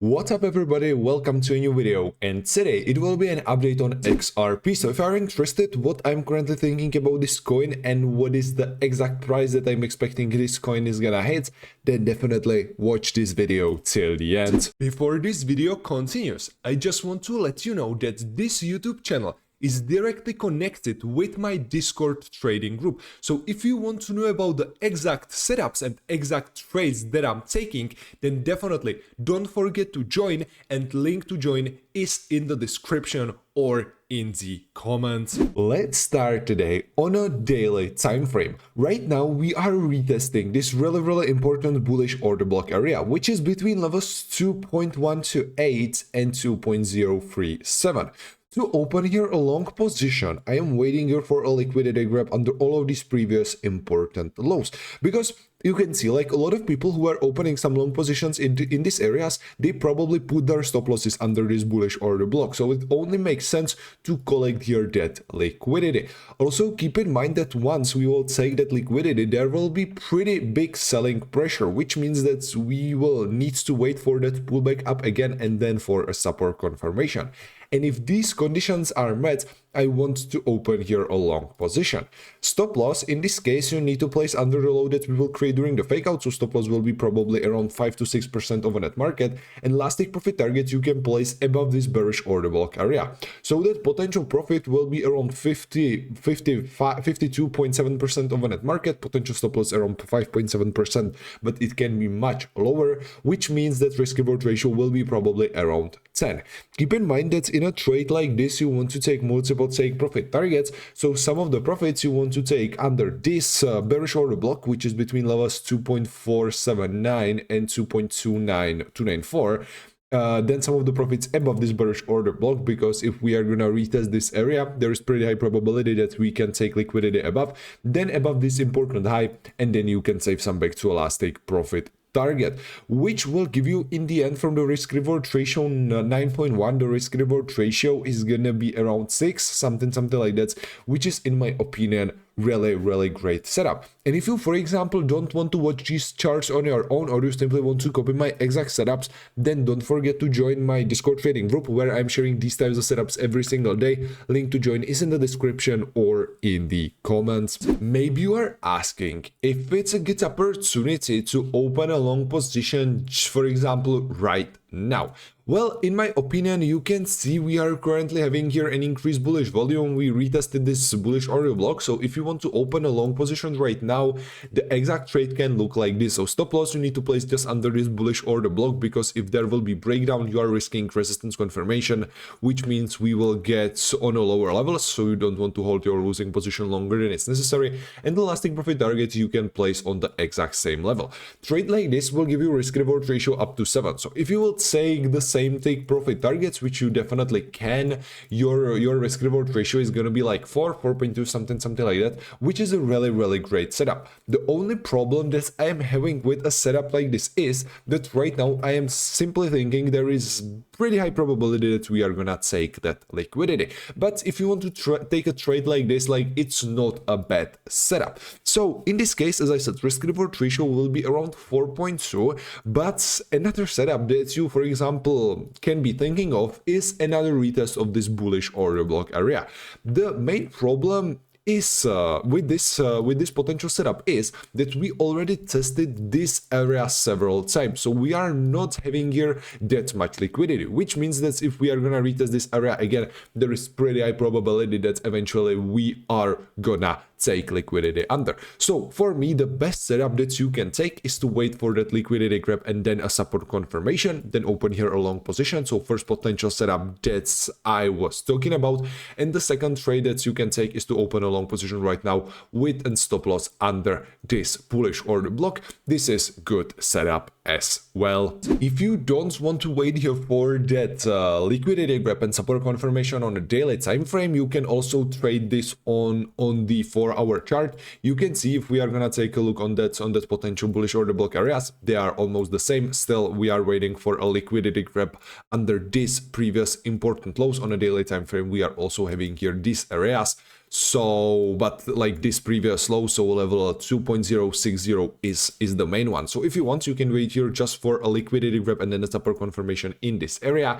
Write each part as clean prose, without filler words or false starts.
What's up everybody, welcome to a new video, and today it will be an update on XRP. So if you are interested what I'm currently thinking about this coin and what is the exact price that I'm expecting this coin is gonna hit, then definitely watch this video till the end. Before this video continues, I just want to let you know that this YouTube channel is directly connected with my Discord trading group. So if you want to know about the exact setups and exact trades that I'm taking, then definitely don't forget to join, and link to join is in the description or in the comments. Let's start today on a daily time frame. Right now we are retesting this really important bullish order block area, which is between levels 2.128 and 2.037. To open here a long position, I am waiting here for a liquidity grab under all of these previous important lows, because you can see like a lot of people who are opening some long positions in these areas, they probably put their stop losses under this bullish order block. So it only makes sense to collect here that liquidity. Also keep in mind that once we will take that liquidity, there will be pretty big selling pressure, which means that we will need to wait for that pullback up again and then for a support confirmation. And if these conditions are met, I want to open here a long position. Stop loss, in this case, you need to place under the low that we will create during the fake out, so stop loss will be probably around 5 to 6% of a net market, and last take profit target you can place above this bearish order block area. So that potential profit will be around 52.7% of a net market, potential stop loss around 5.7%, but it can be much lower, which means that risk reward ratio will be probably around 10. Keep in mind that in a trade like this, you want to take multiple take profit targets, so some of the profits you want to take under this bearish order block, which is between levels 2.479 and 2.29294. Then some of the profits above this bearish order block, because if we are gonna retest this area, there is pretty high probability that we can take liquidity above, then above this important high, and then you can save some back to a last take profit target, which will give you in the end from the risk reward ratio 9.1. the risk reward ratio is gonna be around 6, something like that, which is in my opinion really great setup. And if you, for example, don't want to watch these charts on your own, or you simply want to copy my exact setups, then don't forget to join my Discord trading group, where I'm sharing these types of setups every single day. Link to join is in the description or in the comments. Maybe you are asking if it's a good opportunity to open a long position, for example, right now. Well, in my opinion, you can see we are currently having here an increased bullish volume. We retested this bullish order block, so if you want to open a long position right now, the exact trade can look like this. So stop loss you need to place just under this bullish order block, because if there will be breakdown, you are risking resistance confirmation, which means we will get on a lower level, so you don't want to hold your losing position longer than it's necessary. And the last take profit target you can place on the exact same level. Trade like this will give you risk reward ratio up to 7. So if you will take the same take profit targets, which you definitely can, your risk reward ratio is going to be like 4.2, something like that, which is a really great setup. The only problem that I am having with a setup like this is that right now I am simply thinking there is pretty high probability that we are gonna take that liquidity. But if you want to take a trade like this, like, it's not a bad setup. So in this case, as I said, risk reward ratio will be around 4.2, but another setup that you, for example, can be thinking of is another retest of this bullish order block area. The main problem is with this potential setup is that we already tested this area several times, so we are not having here that much liquidity, which means that if we are gonna retest this area again, there is pretty high probability that eventually we are gonna take liquidity under. So for me, the best setup that you can take is to wait for that liquidity grab and then a support confirmation, then open here a long position. So first potential setup that I was talking about, and the second trade that you can take is to open a long position right now with a stop loss under this bullish order block. This is good setup as well. If you don't want to wait here for that liquidity grab and support confirmation on a daily time frame, you can also trade this on the 4-hour chart. You can see, if we are gonna take a look on that potential bullish order block areas, they are almost the same. Still, we are waiting for a liquidity grab under these previous important lows on a daily time frame. We are also having here these areas. So, but like this previous low, so level 2.060 is the main one. So if you want, you can wait here just for a liquidity grab and then a support confirmation in this area.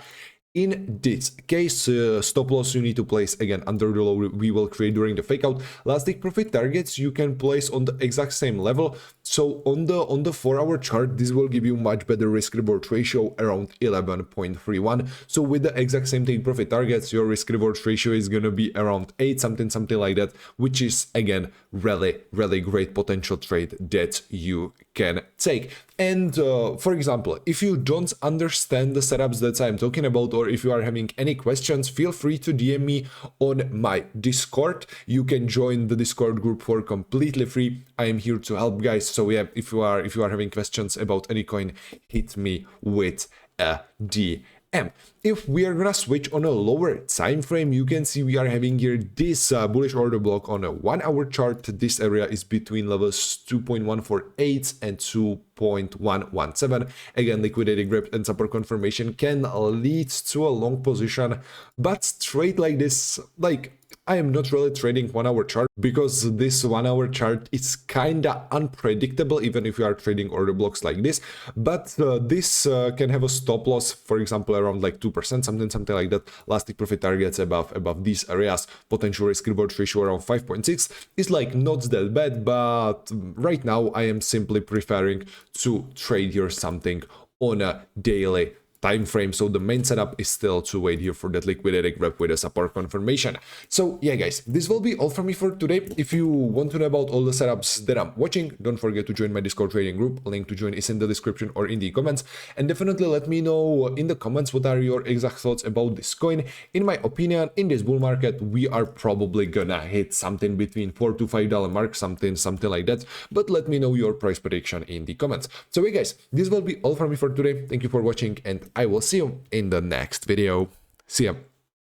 In this case, stop loss you need to place again under the low we will create during the fake out. Last take profit targets you can place on the exact same level. So on the 4-hour chart, this will give you much better risk reward ratio around 11.31. So with the exact same take profit targets, your risk reward ratio is gonna be around 8, something like that, which is again really great potential trade that you can take. And for example, if you don't understand the setups that I'm talking about, or if you are having any questions, feel free to DM me on my Discord. You can join the Discord group for completely free. I am here to help, guys. So yeah, if you are having questions about any coin, hit me with a DM. If we are gonna switch on a lower time frame, you can see we are having here this bullish order block on a 1-hour chart. This area is between levels 2.148 and 2.117. Again, liquidity grip and support confirmation can lead to a long position, but trade like this, like, I am not really trading 1-hour chart because this 1-hour chart is kinda unpredictable even if you are trading order blocks like this. But this can have a stop loss, for example, around like 2%, something like that. Last take profit targets above these areas. Potential risk reward ratio around 5.6 is like not that bad, but right now I am simply preferring to trade here something on a daily time frame. So the main setup is still to wait here for that liquidity grab with a support confirmation. So yeah, guys, this will be all from me for today. If you want to know about all the setups that I'm watching, don't forget to join my Discord trading group. Link to join is in the description or in the comments. And definitely let me know in the comments what are your exact thoughts about this coin. In my opinion, in this bull market, we are probably gonna hit something between $4 to $5 mark, something like that. But let me know your price prediction in the comments. So yeah, guys, this will be all from me for today. Thank you for watching, and I will see you in the next video. See ya.